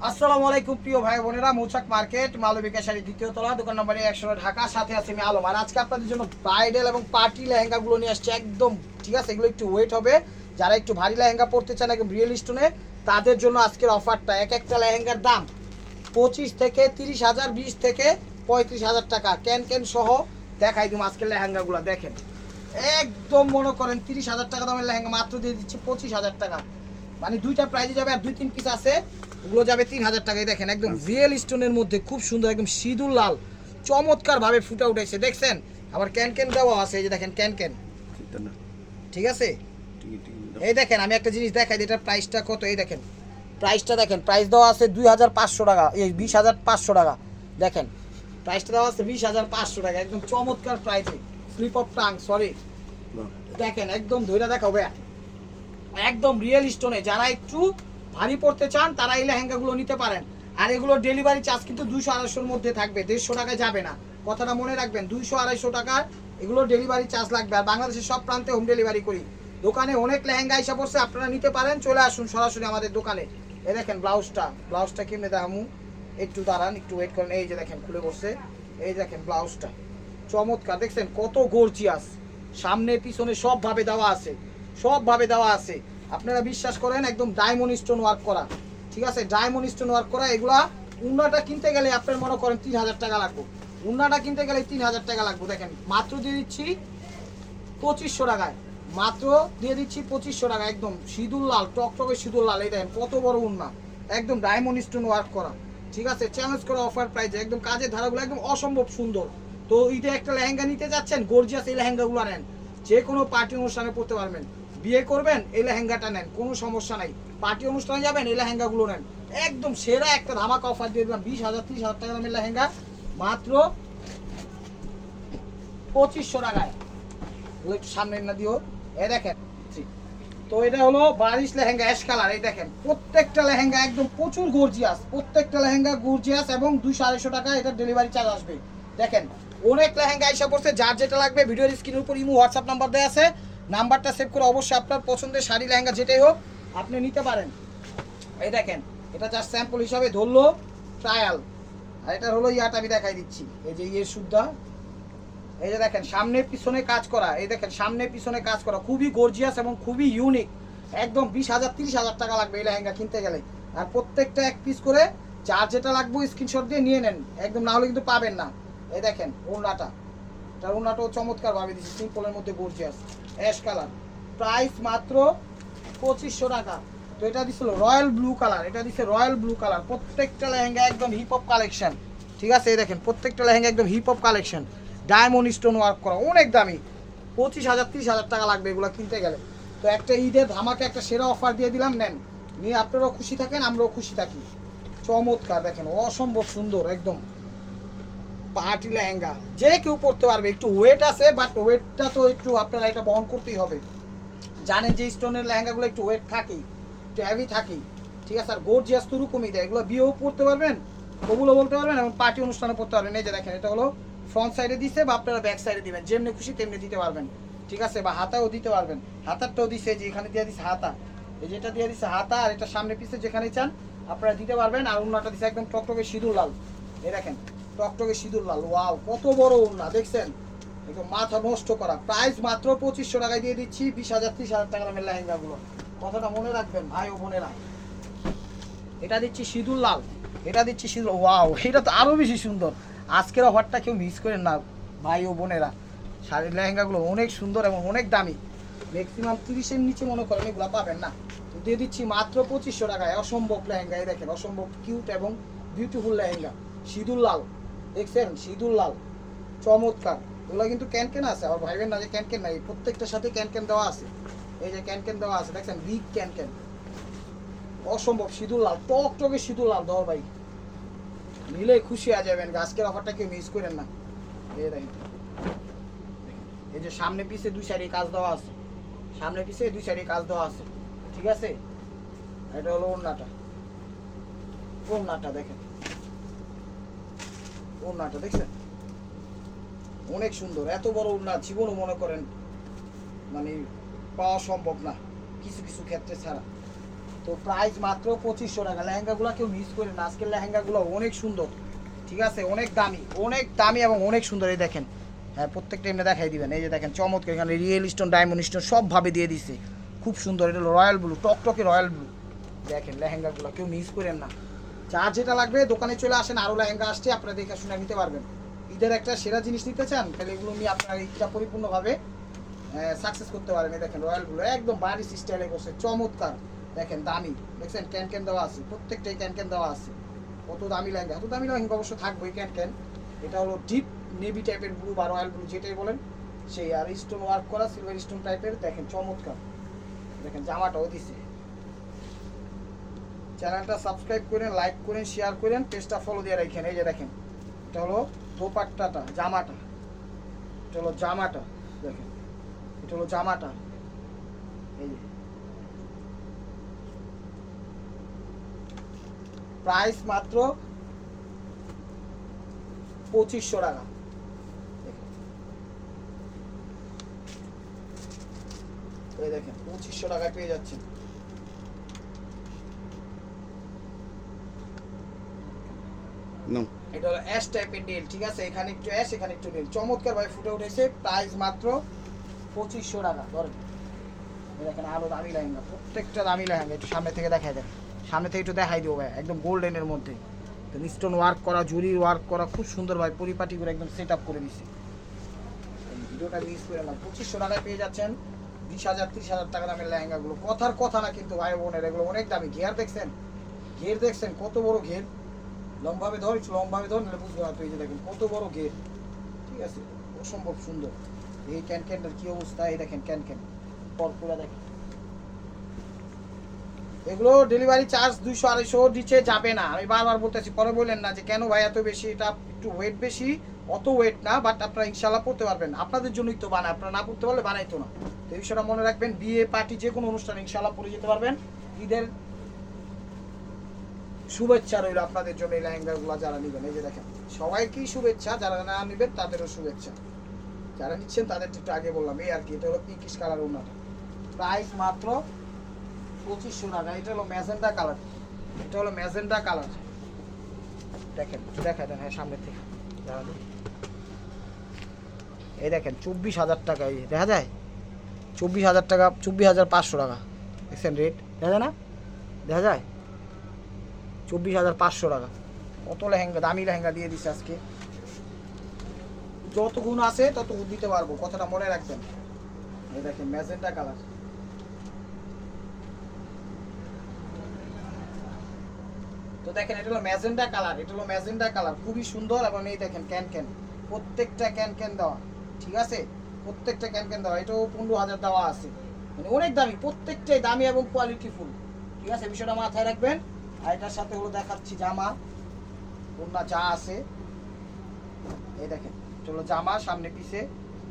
আসসালামু আলাইকুম প্রিয় ভাই বোনেরা, মৌচাক মার্কেট মালবিকা শাড়ি দ্বিতীয় তলা, দোকান নম্বর 100, ঢাকা। সাথে আছে আমি আলম। আর আজকে আপনাদের জন্য ব্রাইডাল এবং পার্টি লেহেঙ্গাগুলো নিয়ে আসছে একদম, ঠিক আছে? এগুলো একটু ওয়েট হবে। যারা একটু ভারী লেহেঙ্গা পরতে চান একদম রিয়েল স্টোনে, তাদের জন্য আজকের অফারটা এক একটা লেহেঙ্গার দাম 25 থেকে 30,000, 20 থেকে 35,000 টাকা। ক্যান ক্যান সহ দেখাই দিম আজকের লেহেঙ্গাগুলো। দেখেন একদম মনে করেন 30,000 টাকা দামের লেহেঙ্গা মাত্র দিয়ে দিচ্ছি 25,000 টাকা। মানে দুইটা প্রাইজে যাবে, আর 2-3 পিস আছে, ওগুলো যাবে 3,000 টাকায়। দেখেন একদম রিয়েল স্টোনের মধ্যে খুব সুন্দর, একদম সিঁদুর লাল, চমৎকার ভাবে ফুটে উঠেছে। দেখছেন আবার ক্যান ক্যান দেওয়া আছে, এই যে দেখেন ক্যান ক্যান, ঠিক আছে? এই দেখেন আমি একটা জিনিস দেখাই, এটার প্রাইসটা কত। এই দেখেন প্রাইসটা দেখেন, প্রাইস দেওয়া আছে 2,500 টাকা, এই 20,500 টাকা। দেখেন প্রাইসটা দেওয়া আছে 20,500 টাকা, একদম চমৎকার প্রাইসে। Slip of tongue, sorry. দেখেন একদম ধইরা দেখাও ভাইয়া, একদম রিয়েল স্টোনে। যারা একটু ভারী পড়তে চান তারা এই লেহেঙ্গাগুলো নিতে পারেন। আর এগুলো ডেলিভারি চার্জ কিন্তু 200-250-র মধ্যে থাকবে, 150 টাকায় যাবে না। কথাটা মনে রাখবেন, 200-250 টাকার এগুলো ডেলিভারি চার্জ লাগবে। আর বাংলাদেশের সব প্রান্তে হোম ডেলিভারি করি। দোকানে অনেক লেহেঙ্গা এসে পড়ছে, আপনারা নিতে পারেন, চলে আসুন সরাসরি আমাদের দোকানে। এই দেখেন ব্লাউজটা কেমনে দেখামু, একটু দাঁড়ান, একটু ওয়েট করেন। এই যে দেখেন খুলে বসছে, এই দেখেন ব্লাউজটা চমৎকার। দেখছেন কত গর্জিয়াস, সামনে পিছনে সবভাবে দেওয়া আছে, সবভাবে দেওয়া আছে। আপনারা বিশ্বাস করেন, একদম ডায়মন্ড স্টোন ওয়ার্ক করা, ঠিক আছে? ডায়মন্ড স্টোন ওয়ার্ক করা। এগুলা উন্নাটা কিনতে গেলে আপনার মনে করেন 3,000 টাকা লাগবে, উন্নাটা কিনতে গেলে 3,000 টাকা লাগবে। দেখেন মাত্র দিয়ে দিচ্ছি 2500 টাকায়, মাত্র দিয়ে দিচ্ছি 2500 টাকা। একদম সিঁদুর লাল, টকটকে সিঁদুর লাল। এই দেখেন কত বড় উন্না, একদম ডায়মন্ড স্টোন ওয়ার্ক করা, ঠিক আছে? চ্যালেঞ্জ করা অফার প্রাইসে, একদম কাজের ধারাগুলো একদম অসম্ভব সুন্দর। তো ঈদে একটা লেহেঙ্গা নিতে যাচ্ছেন, গর্জিয়াস এই লেহেঙ্গাগুলো নেন, যে কোনো পার্টি অনুষ্ঠানে পড়তে পারবেন। বিয়ে করবেন এই লেহেঙ্গাটা নেন, কোনো সমস্যা নাই। পার্টি অনুষ্ঠানে যাবেন এই লেহেঙ্গাগুলো নেন, একদম সেরা একটা ধামাকা অফার দিয়ে দিলাম। 20,000-30,000 টাকা দামের লেহেঙ্গা মাত্র 2500 টাকায়। একটু সামনে না দিও, এ দেখেন। তো এটা হলো বারিশ লেহেঙ্গা, অ্যাশ কালার। এই দেখেন প্রত্যেকটা লেহেঙ্গা একদম প্রচুর গর্জিয়াস, প্রত্যেকটা লেহেঙ্গা গর্জিয়াস, এবং 200-250 টাকা এটা ডেলিভারি চার্জ আসবে। দেখেন অনেক লেহেঙ্গা এসে পড়ছে, যার যেটা লাগবে ভিডিওর স্ক্রিনের উপর ইমো হোয়াটসঅ্যাপ নাম্বার দেওয়া আছে, নাম্বারটা সেভ করে অবশ্যই আপনার পছন্দের শাড়ি লেহেঙ্গা যেটাই হোক আপনি নিতে পারেন। এই দেখেন এটা জাস্ট স্যাম্পল হিসাবে ধরলো, ট্রায়াল। আর এটা হলো ইয়াটা আমি দেখাই দিচ্ছি, এই যে ইয়ে সুদ্ধা। এই যে দেখেন সামনে পিছনে কাজ করা, এই দেখেন সামনে পিছনে কাজ করা, খুবই গর্জিয়াস এবং খুবই ইউনিক। একদম 20,000-30,000 টাকা লাগবে এই লেহেঙ্গা কিনতে গেলে। আর প্রত্যেকটা এক পিস করে, যার যেটা লাগবে স্ক্রিনশট দিয়ে নিয়ে নেন, একদম না হলে কিন্তু পাবেন না। এই দেখেন ওড়নাটা, তার ওড়নাটাও চমৎকার ভাবে দিচ্ছি, সিম্পলের মধ্যে গর্জিয়াস, অ্যাশ কালার। প্রাইস মাত্র 2500 টাকা। তো এটা দিছিল রয়্যাল ব্লু কালার, এটা দিচ্ছে রয়্যাল ব্লু কালার। প্রত্যেকটা লেহেঙ্গা একদম হিপ হপ কালেকশন, ঠিক আছে? এই দেখেন প্রত্যেকটা লেহেঙ্গা একদম hip hop collection, diamond stone work করা, অনেক দামি। 25,000-30,000 টাকা লাগবে এগুলো কিনতে গেলে। তো একটা ঈদের ধামাকে একটা সেরা অফার দিয়ে দিলাম, নেন, নিয়ে আপনারাও খুশি থাকেন, আমরাও খুশি থাকি। চমৎকার, দেখেন অসম্ভব সুন্দর, একদম পার্টি লেহেঙ্গা, যে কেউ পড়তে পারবে। একটু ওয়েট আছে, বাট ওয়েটটা তো একটু আপনারা এটা বহন করতেই হবে। জানেন যে স্টোনের লেহেঙ্গাগুলো একটু ওয়েট থাকেই, একটু হেভি থাকেই, ঠিক আছে? আর গর্জিয়াস তো রকমই দেয়, এগুলো বিয়েও পড়তে পারবেন, কবুলও বলতে পারবেন, এবং পার্টি অনুষ্ঠানে পড়তে পারবেন। এই যে দেখেন এটা হলো ফ্রন্ট সাইডে দিছে, বা আপনারা ব্যাক সাইডে দিবেন, যেমনি খুশি তেমনি দিতে পারবেন, ঠিক আছে? বা হাতাও দিতে পারবেন, হাতারটাও দিছে, যে এখানে দিয়ে দিছে হাতা, এই যেটা দিয়ে দিছে হাতা, আর এটা সামনে পিছে যেখানে চান আপনারা দিতে পারবেন। আর ওড়নাটা দিছে একদম টকটকে সিঁদুর লাল, এই দেখেন টকটকে সিঁদুর লাল। ওয়াও কত বড় ওড়না, দেখছেন? একদম মাথা নষ্ট করা। প্রাইস মাত্র 2500 টাকায় দিয়ে দিচ্ছি 20,000-30,000 টাকা দামের লেহেঙ্গাগুলো। কথাটা মনে রাখবেন ভাই ও বোনেরা। এটা দিচ্ছি সিঁদুর লাল, এটা দিচ্ছি সিঁদুর। ওয়াও, এটা তো আরও বেশি সুন্দর। আজকের অফারটা কেউ মিস করেন না ভাই ও বোনেরা। শাড়ির লেহেঙ্গাগুলো অনেক সুন্দর এবং অনেক দামি, ম্যাক্সিমাম 30-এর নিচে মনে করেন এগুলো পাবেন না। তো দিয়ে দিচ্ছি মাত্র 2500 টাকায় অসম্ভব লেহেঙ্গা। এই দেখেন অসম্ভব কিউট এবং বিউটিফুল লেহেঙ্গা, সিঁদুর লাল। দেখছেন সিঁদুর লাল, চমৎকার। এগুলো কিন্তু ক্যানকেন আছে, আবার ভাইবেন না যে ক্যানকেন নাই, প্রত্যেকটার সাথে ক্যানকেন দেওয়া আছে। এই যে ক্যানকেন দেওয়া আছে, দেখছেন বিগ ক্যানকেন, অসম্ভব সিঁদুর লাল, টকটকে সিঁদুর লাল। ধর ভাই নিলে খুশি হয়ে যাবেন, আজকের অফারটা কেউ মিস করেন না। এই দেখেন, এই যে সামনে পিছে দুই সাইডে কাজ দেওয়া আছে, সামনে পিছে দুই সাইডে কাজ দেওয়া আছে, ঠিক আছে? এটা হলো ওড়নাটা, ওড়নাটা দেখেন, ওড়নাটা দেখছেন অনেক সুন্দর। এত বড় ওড়না জীবনও মনে করেন মানে পাওয়া সম্ভব না, কিছু কিছু ক্ষেত্রে ছাড়া। তো তো প্রাইস মাত্র 2500 টাকা। লেহেঙ্গাগুলো কেউ মিস করে না, আজকের লেহেঙ্গাগুলো অনেক সুন্দর, ঠিক আছে, অনেক দামি এবং অনেক সুন্দর। এই দেখেন, হ্যাঁ প্রত্যেকটা এমনি দেখাই দিবেন। এই যে দেখেন চমৎকার, এখানে রিয়েল স্টোন, ডায়মন্ড স্টোন সবভাবে দিয়ে দিছে, খুব সুন্দর। এটা হলো রয়্যাল ব্লু, টকটকে রয়্যাল ব্লু। দেখেন লেহেঙ্গাগুলো কেউ মিস করেন না। যার যেটা লাগবে দোকানে চলে আসেন, আরও লেহেঙ্গা আসছে, আপনারা দেখে শুনে নিতে পারবেন। ঈদের একটা সেরা জিনিস নিতে চান, তাহলে এগুলো নিয়ে আপনারা ঈদটা পরিপূর্ণভাবে সাকসেস করতে পারেন। এই দেখেন রয়্যাল ব্লু একদম বারিশ স্টাইলে করছে, চমৎকার। দেখেন দামি, দেখছেন ক্যান দেওয়া আছে, প্রত্যেকটাই ক্যান দেওয়া আছে। কত দামি লেহেঙ্গা, এত দামি লেহেঙ্গা অবশ্য থাকবেই ক্যান। এটা হলো ডিপ নেভি টাইপের ব্লু বা রয়্যাল ব্লু যেটাই বলেন সেই, আর স্টোন ওয়ার্ক করা সিলভার স্টোন টাইপের। দেখেন চমৎকার, দেখেন জামাটাও দিছে। চ্যানেলটা সাবস্ক্রাইব করেন, লাইক করেন, শেয়ার করেন, পেজটা ফলো দিয়ে রাখেন। এই যে দেখেন এটা হলো দোপাট্টাটা, জামাটা, এটা হলো জামাটা, দেখেন এটা হলো জামাটা। এই যে প্রাইস মাত্র 2500 টাকা। এই দেখেন 2500 টাকায় পেয়ে যাচ্ছেন। এটা হলো অ্যাশ টাইপের নীল, ঠিক আছে, এখানে একটু অ্যাশ, এখানে একটু নীল, চমৎকার ভাবে ফুটে উঠেছে। প্রাইস মাত্র 2500 টাকা। ধরেন দেখেন আরো দামি লেহেঙ্গা, প্রত্যেকটা দামি লেহেঙ্গা। একটু সামনে থেকে দেখাই দেন, সামনে থেকে একটু দেখাই দিও ভাই। একদম গোল্ডেনের মধ্যে স্টোন ওয়ার্ক করা, জুরি ওয়ার্ক করা, খুব সুন্দর ভাই পরিপাটি করে একদম সেট আপ করে দিছি। ভিডিওটা মিস করে না। 2500 টাকায় পেয়ে যাচ্ছেন 20,000 30,000 টাকা দামের লেহেঙ্গাগুলো। কথার কথা না কিন্তু ভাই বোনের, এগুলো অনেক দামি। ঘের দেখছেন, কত বড় ঘের। লম্বাবে ধর, একটু লম্বাবে ধর, নাহলে বুঝতে পারতো। এই যে দেখেন কত বড় ঘের, ঠিক আছে, অসম্ভব সুন্দর। এই ক্যানটার কি অবস্থা, এই দেখেন ক্যান পরপুরা দেখেন। এগুলো ডেলিভারি চার্জ 200-250 নিচে যাবে না। আমি বারবার বলতেছি, পরে বললেন না যে কেন ভাই এত বেশি। এটা একটু ওয়েট বেশি, অত ওয়েট না, বাট আপনারা ইনশাল্লাহ পড়তে পারবেন। আপনাদের জন্যই তো বানায়, আপনারা না পড়তে পারলে বানাইতো না। তো এই বিষয়টা মনে রাখবেন, বিয়ে পার্টি যে কোনো অনুষ্ঠানে ইনশাল্লাহ পরে যেতে পারবেন। ঈদের শুভেচ্ছা রইল আপনাদের জন্য এই লেহেঙ্গাগুলো যারা নেবেন। এই যে দেখেন সবাইকেই শুভেচ্ছা, যারা না নেবেন তাদেরও শুভেচ্ছা, যারা নিচ্ছেন তাদের একটু আগে বললাম। এই আর কি, এটা হলো পিঙ্কিশ কালার ওড়নাটা। প্রাইস মাত্র 2500 টাকা। এটা হলো ম্যাজেন্ডা কালার, এটা হলো ম্যাজেন্ডা কালার। দেখেন দেখাই দেন, হ্যাঁ সামনে থেকে এই দেখেন 24,000 টাকা। এই দেখা যায় 24,000 টাকা, 24,500 টাকা। দেখছেন রেট, দেখা যায় না, দেখা যায় 24,500 টাকা। কত লেহেঙ্গা, দামি লেহেঙ্গা দিয়ে দিচ্ছে আজকে। যত গুণ আছে তত দিতে পারবো, কথাটা মনে রাখবেন। এই দেখেন ম্যাজেন্টা কালার। তো দেখেন এটা হলো ম্যাজেন্টা কালার, এটা হলো ম্যাজেন্টা কালার, খুবই সুন্দর। এবং এই দেখেন ক্যান, প্রত্যেকটা ক্যান দেওয়া, ঠিক আছে, প্রত্যেকটা ক্যান দেওয়া। এটাও 15,000 দেওয়া আছে, মানে অনেক দামি, প্রত্যেকটাই দামি এবং কোয়ালিটি ফুল, ঠিক আছে, বিষয়টা মাথায় রাখবেন। আর এটার সাথে হলো দেখাচ্ছি জামা, ওড়না যা আছে। এই দেখেন এটা হলো জামা, সামনে পিছে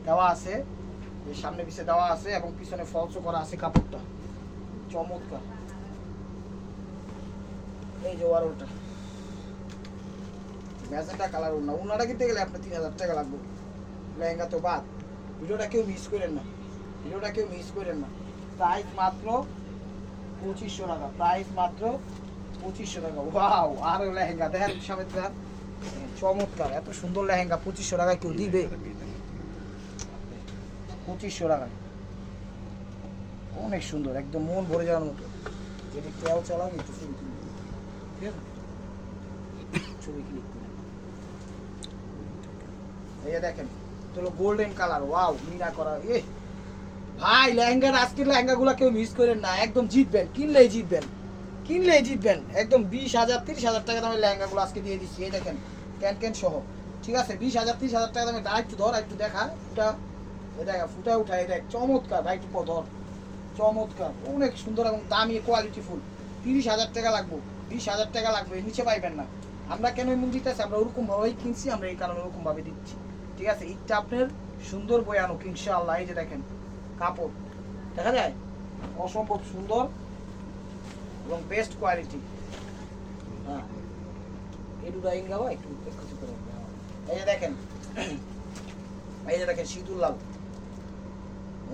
দেওয়া আছে, সামনে পিছে দেওয়া আছে এবং পিছনে ফলসও করা আছে কাপড়টা, চমৎকার। এই যে ওয়ারোটা ম্যাজেন্টা কালার ওড়না, ওড়নাটা কিনতে গেলে আপনার 3,000 টাকা লাগবে, লেহেঙ্গা তো বাদ। ভিডিওটা কেউ মিস করেন না, ভিডিওটা কেউ মিস করেন না। প্রাইস মাত্র 2500 টাকা, প্রাইস মাত্র 2500 টাকা। ওয়াও, আর লেহেঙ্গা দেখেন সামনে চমৎকার, এত সুন্দর লেহেঙ্গা 2500 টাকায় কেউ দিবে? 2500 টাকায় অনেক সুন্দর, একদম মন ভরে যাওয়ার মতো। যদি কেউ চালান একটু ছবি তুলি, ঠিক আছে, ছবি ক্লিক করে। এই যে দেখেন এটা হলো গোল্ডেন কালার, ওয়াও, মিনা করা। এ ভাই লেহেঙ্গাটা, আজকের লেহেঙ্গাগুলো কেউ মিস করেন না, একদম জিতবেন, কিনলেই জিতবেন। একদম 20,000 30,000 টাকা দামের লেহেঙ্গাগুলো আজকে দিয়ে দিচ্ছি। এই দেখেন ক্যান সহ, ঠিক আছে, 20,000 30,000 টাকা দামে। একটু ধর, একটু দেখা ফুটা, এ দেখা ফুটা উঠা, এই দেখ চমৎকার ভাই, একটু ধর, চমৎকার, অনেক সুন্দর এবং দামি কোয়ালিটি ফুল। 30,000 টাকা লাগবে, 20,000 টাকা লাগবে, নিচে পাইবেন না। আমরা কেন এমন দিতেছি, আমরা ওরকম ভাবেই কিনছি, আমরা এই কারণে ওরকম ভাবে দিচ্ছি, ঠিক আছে। ঈদটা আপনার সুন্দর বই আনুক ইনশাআল্লাহ। এই যে দেখেন কাপড় দেখা যায়, অসম্ভব সুন্দর এবং বেস্ট কোয়ালিটি। হ্যাঁ একটু ডাইং গাবো, একটু কিছু করে। এই যে দেখেন, এই যে দেখেন সিঁদুর লাল,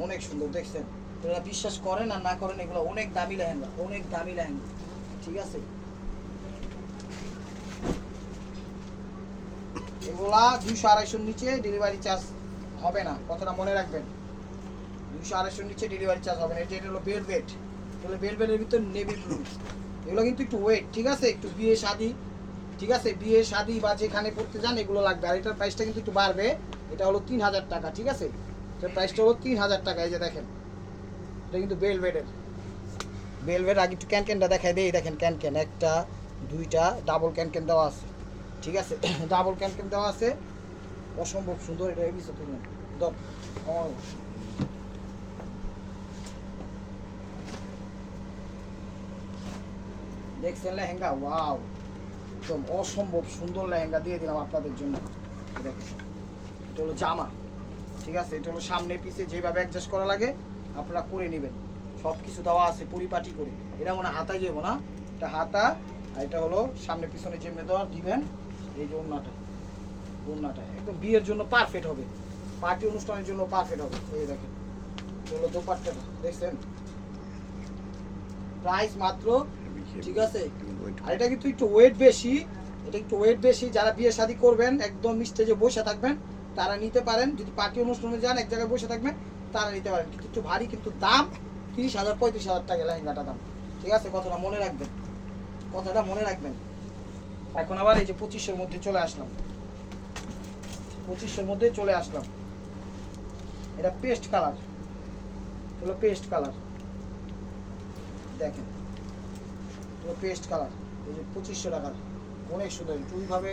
অনেক সুন্দর, দেখছেন আপনারা বিশ্বাস করেন আর না করেন, এগুলো অনেক দামি লেহেঙ্গা, অনেক দামি লেহেঙ্গা, ঠিক আছে। এগুলা 200-250 নিচে ডেলিভারি চার্জ হবে না, কথাটা মনে রাখবেন। 200-250 নিচে ডেলিভারি চার্জ হবে না। এটা হলো ভেলভেট, তাহলে ভেলভেটের ভিতর নেভি ব্লু। এগুলো কিন্তু একটু ওয়েট, ঠিক আছে, একটু বিয়ে শাদি, ঠিক আছে, বিয়ে শাদি বা যেখানে পড়তে যান এগুলো লাগবে। আর এটার প্রাইসটা কিন্তু একটু বাড়বে, এটা হলো 3000 টাকা, ঠিক আছে। এটার প্রাইসটা হলো 3000 টাকা। এই যে দেখেন, এটা কিন্তু ভেলভেটের। ভেলভেট আগে একটু ক্যানক্যানটা দেখাই দেই, দেখেন ক্যানক্যান, একটা দুইটা ডাবল ক্যানক্যান দেওয়া আছে, ঠিক আছে, ডাবল ক্যানক্যান দেওয়া আছে, অসম্ভব সুন্দর। এটা এই বিষয় তুমি দেখছেন লেহেঙ্গা, ওয়াও, একদম অসম্ভব সুন্দর লেহেঙ্গা দিয়ে দিলাম আপনাদের জন্য। দেখেন, এটা হলো জামা, ঠিক আছে, এটা হলো সামনে পিছে যেভাবে অ্যাডজাস্ট করা লাগে আপনারা করে নেবেন, সব কিছু দেওয়া আছে পরিপাটি করে। এটা মনে হাতায় যাবো না, এটা হাতা, আর এটা হলো সামনে পিছনে যেমনি দেওয়া দিবেন। এই যে ওড়নাটা, ওড়নাটা একদম বিয়ের জন্য পারফেক্ট হবে, পার্টি অনুষ্ঠানের জন্য পারফেক্ট হবে। এই দেখেন, এটা হলো দোপাট্টাটা, দেখছেন, প্রাইস মাত্র, ঠিক আছে। আর এটা কিন্তু একটু ওয়েট বেশি, এটা একটু ওয়েট বেশি। যারা বিয়ে শাদী করবেন একদম স্টেজে বসে থাকবেন তারা নিতে পারেন, যদি পার্টি অনুষ্ঠানে যান এক জায়গায় বসে থাকবেন তারা নিতে পারেন। কিন্তু একটু ভারী, কিন্তু দাম 30,000-35,000 টাকা লেহেঙ্গাটা দাম, ঠিক আছে, কথাটা মনে রাখবেন, কথাটা মনে রাখবেন। এখন আবার এই যে 2500-এর মধ্যে চলে আসলাম, 2500-এর মধ্যে চলে আসলাম। এটা পেস্ট কালার, হলো পেস্ট কালার, দেখেন পেস্ট কালার, এই যে 2500 টাকার, অনেক সুন্দর। এইভাবে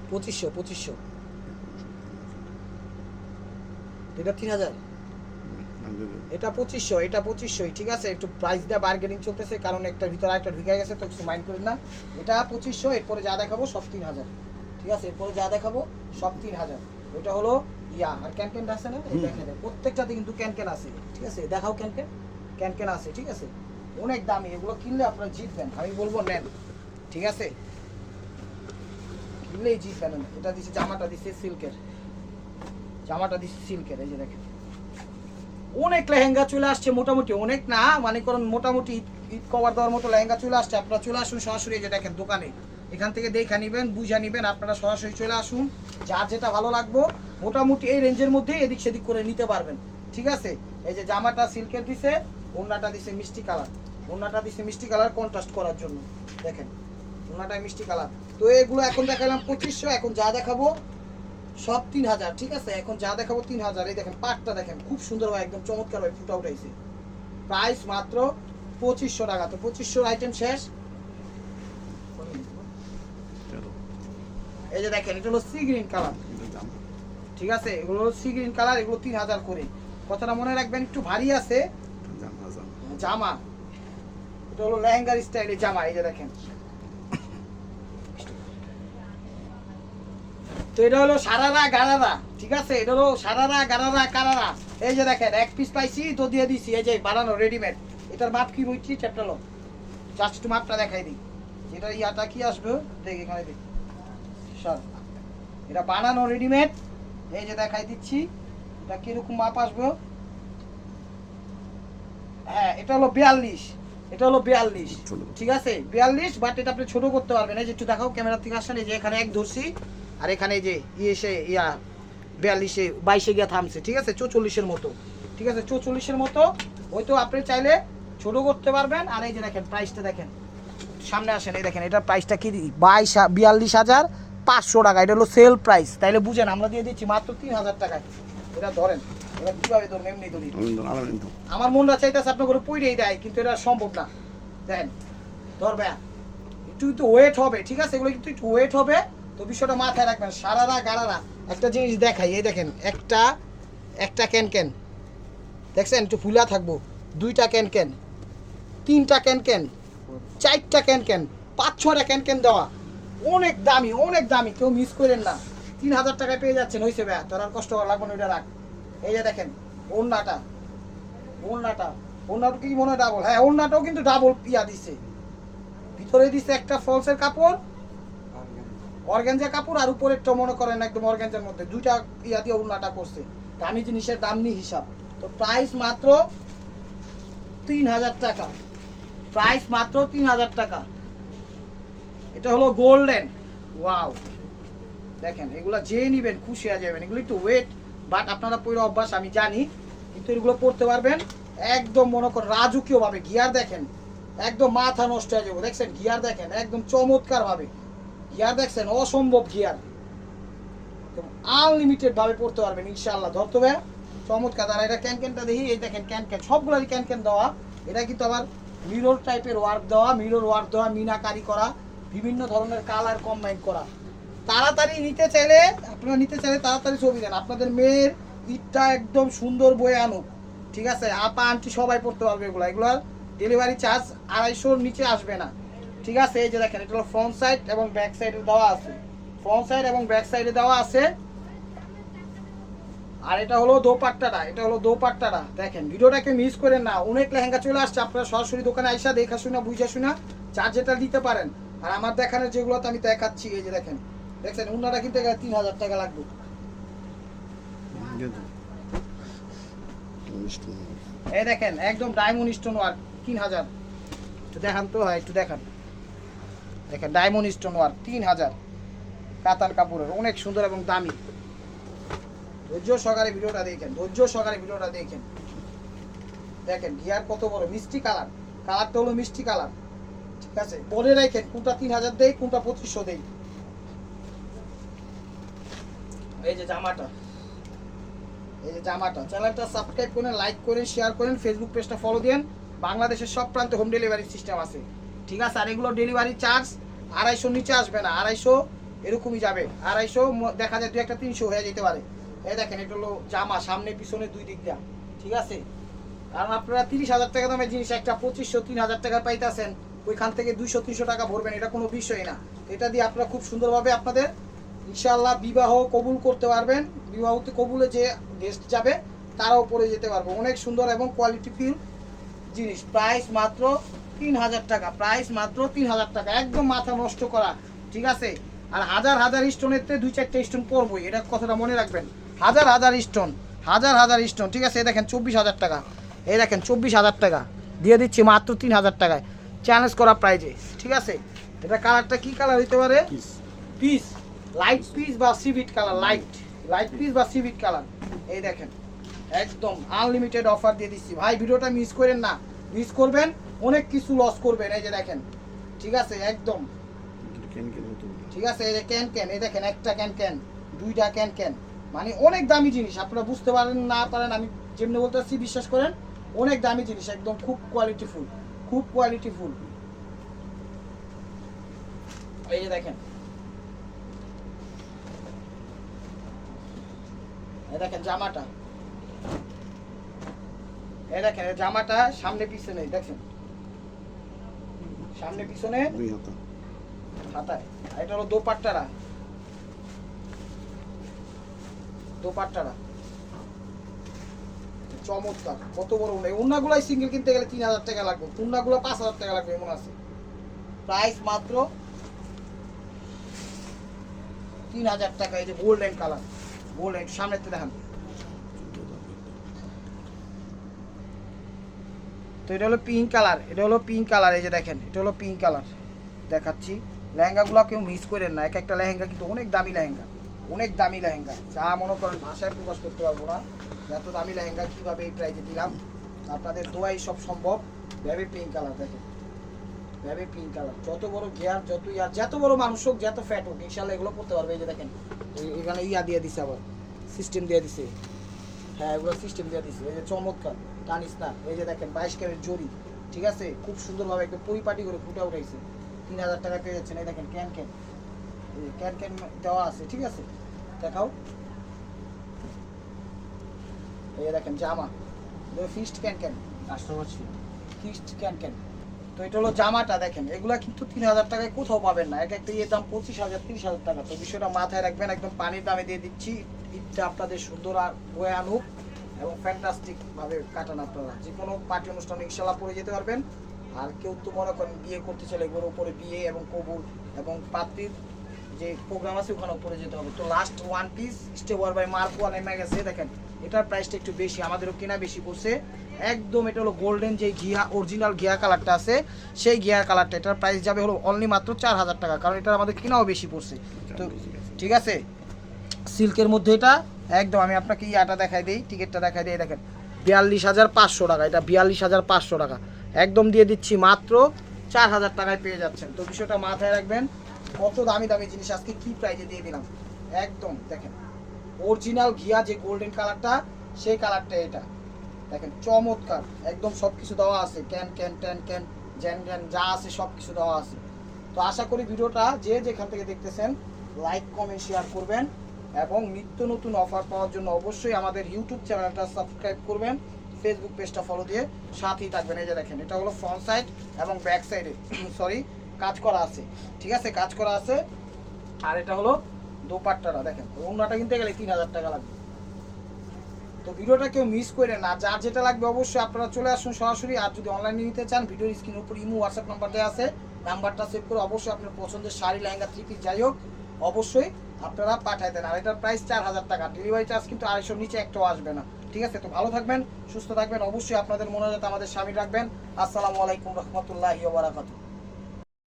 2500 এটা 3000, এটা 2500, এটা 2500, ঠিক আছে। একটু প্রাইস দিয়ে বার্গেনিং চলতেছে, কারণ একটার ভিতরে একটা ঢুকে গেছে, তো কিছু মাইন্ড করেন না। এটা 2500, এরপরে যা দেখাবো সব 3000, ঠিক আছে, এরপরে যা দেখাবো সব 3000। ওইটা হলো ইয়া। আর ক্যানক্যান আছে না, এই দেখেন প্রত্যেকটাতে কিন্তু ক্যানক্যান আছে, ঠিক আছে, দেখাও ক্যানক্যান, ক্যানক্যান আছে, ঠিক আছে, অনেক দামি। এগুলো কিনলে আপনারা জিতবেন, আমি বলবো নেন, ঠিক আছে, কিনলেই জিতবেন। এটা দিচ্ছে, জামাটা দিচ্ছে সিল্কের, জামাটা দিচ্ছে সিল্কের, এই যে দেখেন অনেক লেহেঙ্গা চলে আসছে, মোটামুটি অনেক না, মানে কারণ মোটামুটি ঈদ কভার দেওয়ার মতো লেহেঙ্গা চলে আসছে। আপনারা চলে আসুন সরাসরি, এই যে দেখেন দোকানে, এখান থেকে দেখে নেবেন, বুঝা নেবেন, আপনারা সরাসরি চলে আসুন, যার যেটা ভালো লাগবে মোটামুটি এই রেঞ্জের মধ্যে এদিক সেদিক করে নিতে পারবেন, ঠিক আছে। এই যে জামাটা সিল্কের দিছে, ওড়নাটা দিছে মিষ্টি কালার, ওড়নাটা দিছে মিষ্টি কালার কন্ট্রাস্ট করার জন্য, দেখেন ওড়নাটা মিষ্টি কালার। তো এগুলো এখন দেখালাম 2500, এখন যা দেখাবো সব 3000, ঠিক আছে, এখন যা দেখাবো 3000। এই দেখেন পাটটা দেখেন খুব সুন্দর ভাই, একদম চমৎকার ভাই ফুটা উঠাইছে, প্রাইস মাত্র 2500 টাকা। তো 2500 আইটেম শেষ। এই যে দেখেন, এটা হলো সি গ্রিন কালার, ঠিক আছে, এগুলো হলো সি গ্রিন কালার, এগুলো 3000 করে। কথাটা মনে রাখবেন, একটু ভারী আছে জামা, এটা হলো লেহেঙ্গার স্টাইলে জামা, এই যে দেখেন। তো এটা হলো সারারা গারারা, ঠিক আছে, এটা হলো সারারা গারারা কারারা। এই যে দেখেন এক পিস পাইছি তো দিয়ে দিছি, এই যে বানানো রেডিমেড। এটার মাপ কি বইছি চ্যাপ্টার লো, জাস্ট একটু মাপটা দেখাই দিই, যেটা ইয়াটা কি আসবে দেখ এখানে দেখ সর, এটা বানানো রেডিমেড, এই যে দেখাই দিচ্ছি এটা কিরকম মাপ আসবে। হ্যাঁ, এটা হলো 42, এটা হলো 42, ঠিক আছে 42, বাট এটা আপনি ছোট করতে পারবেন। এই যে একটু দেখাও ক্যামেরা থেকে আসেন, এই যে এখানে এক ধরছি, আর এখানে এই যে এসে ইয়া 42-এ 22-এ গিয়ে থামছে, ঠিক আছে, 44-এর মতো, ঠিক আছে, 44-এর মতো। ওই তো আপনি চাইলে ছোট করতে পারবেন। আর এই যে দেখেন প্রাইসটা দেখেন, সামনে আসেন, এই দেখেন এটার প্রাইসটা কি 42,500 টাকা, এটা হলো সেল প্রাইস, তাইলে বুঝেন আমরা দিয়ে দিচ্ছি মাত্র 3000 টাকায়। এটা ধরেন, এবার কিভাবে ধরুন, এমনি ধরি, আমার মনটা চাইতেছে আপনার করে পইরেই দেয়, কিন্তু এটা সম্ভব না। দেখেন ধরবে একটু কিন্তু ওয়েট হবে, ঠিক আছে, এগুলো কিন্তু একটু ওয়েট হবে, তো বিষয়টা মাথায় রাখবেন। সারারা গারারা একটা জিনিস দেখাই, এই দেখেন একটা ক্যানক্যান দেখছেন, একটু ফুলা থাকবো, 2টা ক্যানক্যান, 3টা ক্যানক্যান, 4টা ক্যানক্যান, 5-6টা ক্যানক্যান দেওয়া, অনেক দামি, অনেক দামি, কেউ মিস করেন না। 3000 টাকায় পেয়ে যাচ্ছেন, হয়েছে ভাইয়া, তোর আর কষ্ট করা লাগবে না, ওইটা রাখ। এই যে দেখেন ওড়নাটা, ওড়নাটা কি মনে হয় ডাবল, হ্যাঁ ওড়নাটাও কিন্তু ডাবল ইয়া দিছে, ভিতরে দিছে একটা ফলসের কাপড়, অর্গানজা কাপড়, আর উপরেরটা মনে করেন একদম অর্গানজার মধ্যে 2টা ইয়া দিয়ে ওড়নাটা করছে। দামি জিনিসের দাম নি হিসাব, তো প্রাইস মাত্র 3000 টাকা, প্রাইস মাত্র 3000 টাকা। এটা হলো গোল্ডেন, ওয়াও দেখেন এগুলা যে নিবেন খুশি হয়ে যাবেন। এগুলো একটু ওয়েট, বাট আপনারা পরে অভ্যাস আমি জানি, কিন্তু এগুলো পড়তে পারবেন একদম মনে করেন রাজকীয় ভাবে। গিয়ার দেখেন একদম মাথা নষ্ট হয়ে যাবে, দেখছেন গিয়ার দেখেন একদম চমৎকার ভাবে, গিয়ার দেখছেন অসম্ভব গিয়ার, আনলিমিটেড ভাবে পড়তে পারবেন ইনশাআল্লাহ। ধরতে হবে চমৎকার। আর এটা ক্যানক্যানটা দেখি, এই দেখেন ক্যানক্যান, সবগুলোরই ক্যানক্যান দেওয়া। এটা কিন্তু আবার মিরর টাইপের ওয়ার্ক দেওয়া, মিরর ওয়ার্ক দেওয়া, মিনাকারি করা, বিভিন্ন ধরনের কালার কম্বাইন করা। তাড়াতাড়ি নিতে চাইলে আপনারা নিতে চাইলে তাড়াতাড়ি ছবি দেন, আপনাদের মেয়ের ঈদটা একদম সুন্দর বয়ে আনুক, ঠিক আছে? আপা আন্টি সবাই পড়তে পারবে এগুলো। এগুলোর ডেলিভারি চার্জ 250-র নিচে আসবে না, ঠিক আছে? এই যে দেখেন এটা হলো ফ্রন্ট সাইড এবং ব্যাক সাইডে দেওয়া আছে, ফ্রন্ট সাইড এবং ব্যাক সাইডে দেওয়া আছে। আর এটা হলো দোপাট্টাটা, এটা হলো দোপাট্টাটা দেখেন। ভিডিওটাকে মিস করেন না, অনেক লেহেঙ্গা চলে আসছে, আপনারা সরাসরি দোকানে আইসা দেখা শুনা বুঝা শুনা চার্জ যেটা দিতে পারেন। আর আমার দেখানোর যেগুলো তো আমি দেখাচ্ছি, এই যে দেখেন, দেখছেন উনারা কিনতে গেলে 3000 টাকা লাগবে। এই দেখেন একদম ডায়মন্ড স্টোন ওয়ার্ক 3000। একটু দেখান তো, হয় একটু দেখান, দেখেন ডায়মন্ড স্টোন ওয়ার্ক 3000, কাতান কাপড়ের, অনেক সুন্দর এবং দামি। ধৈর্য সহকারে ভিডিওটা দেখেন, ধৈর্য সহকারে ভিডিওটা দেখেন। দেখেন গিয়ার কত বড়, মিষ্টি কালার, কালারটা হলো মিষ্টি কালার, ঠিক আছে? বলে রাখেন কোনটা 3000 দেই, কোনটা 2500 দেই। এই যে জামাটা, এই যে জামাটা, চ্যানেলটা সাবস্ক্রাইব করেন, লাইক করেন, শেয়ার করেন, ফেসবুক পেজটা ফলো দেন। বাংলাদেশের সব প্রান্তে হোম ডেলিভারি সিস্টেম আছে, ঠিক আছে? আর এগুলো ডেলিভারি চার্জ 250 নিচে আসবে না, 250 এরকমই যাবে, 250 দেখা যায় 2 একটা 300 হয়ে যেতে পারে। এই দেখেন এটা হলো জামা, সামনে পিছনে দুই দিক দিয়া, ঠিক আছে? কারণ আপনারা 30,000 টাকা দামের জিনিস একটা 2500-3000 টাকা পাইতেছেন, ওইখান থেকে 200-300 টাকা ভরবেন, এটা কোনো বিষয় না। এটা দিয়ে আপনারা খুব সুন্দরভাবে আপনাদের ইনশাআল্লাহ বিবাহ কবুল করতে পারবেন। বিবাহতে কবুলে যে গেস্ট যাবে তারাও পরে যেতে পারবে। অনেক সুন্দর এবং কোয়ালিটিফুল জিনিস। প্রাইস মাত্র 3000 টাকা, প্রাইস মাত্র 3000 টাকা, একদম মাথা নষ্ট করা, ঠিক আছে? আর হাজার হাজার স্টোনেতে 2-4টা স্টোন পরবই, এটা কথাটা মনে রাখবেন। হাজার হাজার স্টোন, হাজার হাজার স্টোন, ঠিক আছে? এই দেখেন 24,000 টাকা, এই দেখেন 24,000 টাকা দিয়ে দিচ্ছি মাত্র 3000 টাকায়, চ্যালেঞ্জ করা প্রাইজে, ঠিক আছে? এটা কালারটা কি কালার হইতে পারে? পিস, লাইট পিস বা সিভিট কালার, লাইট পিস বা সিভিট কালার। এই দেখেন একদম আনলিমিটেড অফার দিয়ে দিচ্ছি ভাই, ভিডিওটা মিস করেন না, মিস করবেন অনেক কিছু লস করবেন। এই যে দেখেন, ঠিক আছে? একদম ঠিক আছে। এই যে ক্যান ক্যান, এই দেখেন একটা ক্যান ক্যান, দুইটা ক্যান ক্যান, মানে অনেক দামি জিনিস। আপনারা বুঝতে পারেন না পারেন, আমি যেমনি বলতেছি বিশ্বাস করেন, অনেক দামি জিনিস, একদম খুব কোয়ালিটিফুল, খুব কোয়ালিটিফুল। এই যে দেখেন, এই দেখেন জামাটা, এই দেখেন জামাটা সামনে পিছনে, দেখছেন সামনে পিছনে হাতায়। এটা হলো দোপাট্টারা, দোপাট্টারা চমৎকার, কত বড় উন্না। উন্নাগুলাই সিঙ্গেল কিনতে গেলে 3000 টাকা লাগবে, উন্নাগুলো 5000 টাকা লাগবে এমন আছে। প্রাইস মাত্র 3000 টাকা। এই যে গোল্ডেন কালার, গোল্ডেন, সামনেতে দেখান তো। এটা হলো পিঙ্ক কালার, এটা হলো পিঙ্ক কালার, এই যে দেখেন এটা হলো পিঙ্ক কালার দেখাচ্ছি। লেহেঙ্গাগুলো কেউ মিস করেন না, এক একটা লেহেঙ্গা কিন্তু অনেক দামি লেহেঙ্গা, অনেক দামি লেহেঙ্গা, যা মনে করেন ভাষায় প্রকাশ করতে পারবো না। এত দামি লেহেঙ্গা কীভাবে এই প্রাইজে দিলাম, আপনাদের দোয়াই সব সম্ভব। ভেবে পিঙ্ক কালার দেখেন, ভেবে পিঙ্ক কালার, যত বড় গিয়ার, যত ইয়ার, যত বড় মানুষ হোক, যত ফ্যাট হোক, ইনশাল্লাহ এগুলো করতে পারবে। এই যে দেখেন এখানে ইয়া দিয়ে দিছে, আবার সিস্টেম দিয়ে দিছে, হ্যাঁ এগুলো সিস্টেম দিয়ে দিছে। এই যে চমৎকার, জানিস না? এই যে দেখেন 22 ক্যারেট জরি, ঠিক আছে? খুব সুন্দরভাবে একদম পরিপাটি করে ফুটে উঠাইছে। 3000 টাকা পেয়ে যাচ্ছেন। এই দেখেন ক্যান ক্যান, এই যে ক্যান ক্যান দেওয়া আছে, ঠিক আছে? দেখাও। এই যে দেখেন জামা, ফিস্ট ক্যান ক্যান, ফিস্ট ক্যান ক্যান। তো এটা হলো জামাটা, দেখেন এগুলা কিন্তু 3000 টাকায় কোথাও পাবেন না। এক একটা ইয়ের দাম 25,000-30,000 টাকা। তো বিষয়টা মাথায় রাখবেন, একদম পানির দামে দিয়ে দিচ্ছি। ঈদটা আপনাদের সুন্দর আর বয়ে আনুক এবং ফ্যান্টাস্টিক ভাবে কাটান। আপনারা যে কোনো পার্টি অনুষ্ঠানে ইনশাল্লাহ পরে যেতে পারবেন। আর কেউ তো মনে করেন বিয়ে করতে চাইলে এগুলোর উপরে বিয়ে এবং কবুল এবং পাত্রীর যে প্রোগ্রাম আছে ওখানে পরে যেতে হবে। তো last one piece step by মার্কোয়া নেমে গেছে, দেখেন এটার প্রাইসটা একটু বেশি, আমাদেরও কেনা বেশি পড়ছে একদম। এটা হলো গোল্ডেন যে ঘিয়া অরিজিনাল ঘিয়া কালারটা আছে সেই ঘিয়া কালারটা, এটার প্রাইস যাবে হলো অনলি মাত্র 4000 টাকা, কারণ এটা আমাদের কেনাও বেশি পড়ছে। তো ঠিক আছে, সিল্কের মধ্যে এটা একদম আমি আপনাকে ইয়াটা দেখাই দিই, টিকিটটা দেখাই দিই, দেখেন 42,500 টাকা, এটা 42,500 টাকা একদম দিয়ে দিচ্ছি মাত্র 4000 টাকায় পেয়ে যাচ্ছেন। তো বিষয়টা মাথায় রাখবেন, কত দামি দামি জিনিস আজকে কি প্রাইজে দিয়ে দিলাম। একদম দেখেন অরিজিনাল ঘিয়া যে গোল্ডেন কালারটা সেই কালারটা, এটা দেখেন চমৎকার একদম, সব কিছু দেওয়া আছে, can can tan can Gen Gen যা আছে সব কিছু দেওয়া আছে। তো আশা করি ভিডিওটা যে যেখান থেকে দেখতেছেন লাইক কমেন্ট শেয়ার করবেন, এবং নিত্য নতুন অফার পাওয়ার জন্য অবশ্যই আমাদের ইউটিউব চ্যানেলটা সাবস্ক্রাইব করবেন, ফেসবুক পেজটা ফলো দিয়ে সাথেই থাকবেন। এই যে দেখেন এটা হলো ফ্রন্ট সাইড এবং ব্যাক সাইডে সরি কাজ করা আছে, ঠিক আছে কাজ করা আছে। আর এটা হলো দোপাট্টাটা, দেখেন ওড়নাটা কিনতে গেলে 3000 টাকা লাগবে। তো ভিডিওটা কেউ মিস করে না, যার যেটা লাগবে অবশ্যই আপনারা চলে আসুন সরাসরি। আর যদি অনলাইনে নিতে চান ভিডিওর স্ক্রিনের উপর ইমো হোয়াটসঅ্যাপ নাম্বার দেওয়া আছে, নাম্বারটা সেভ করে অবশ্যই আপনার পছন্দের শাড়ি লেহেঙ্গা থ্রি পিস যাই হোক অবশ্যই আপনারা পাঠাই দেন। আর এটার প্রাইস 4000 টাকা, ডেলিভারি চার্জ কিন্তু 250 নিচে একটাও আসবে না, ঠিক আছে। তো ভালো থাকবেন, সুস্থ থাকবেন, অবশ্যই আপনাদের মনে যাতে আমাদের স্বামী রাখবেন। আসসালামু আলাইকুম রহমতুল্লাহি ওয়া বারাকাতুহু।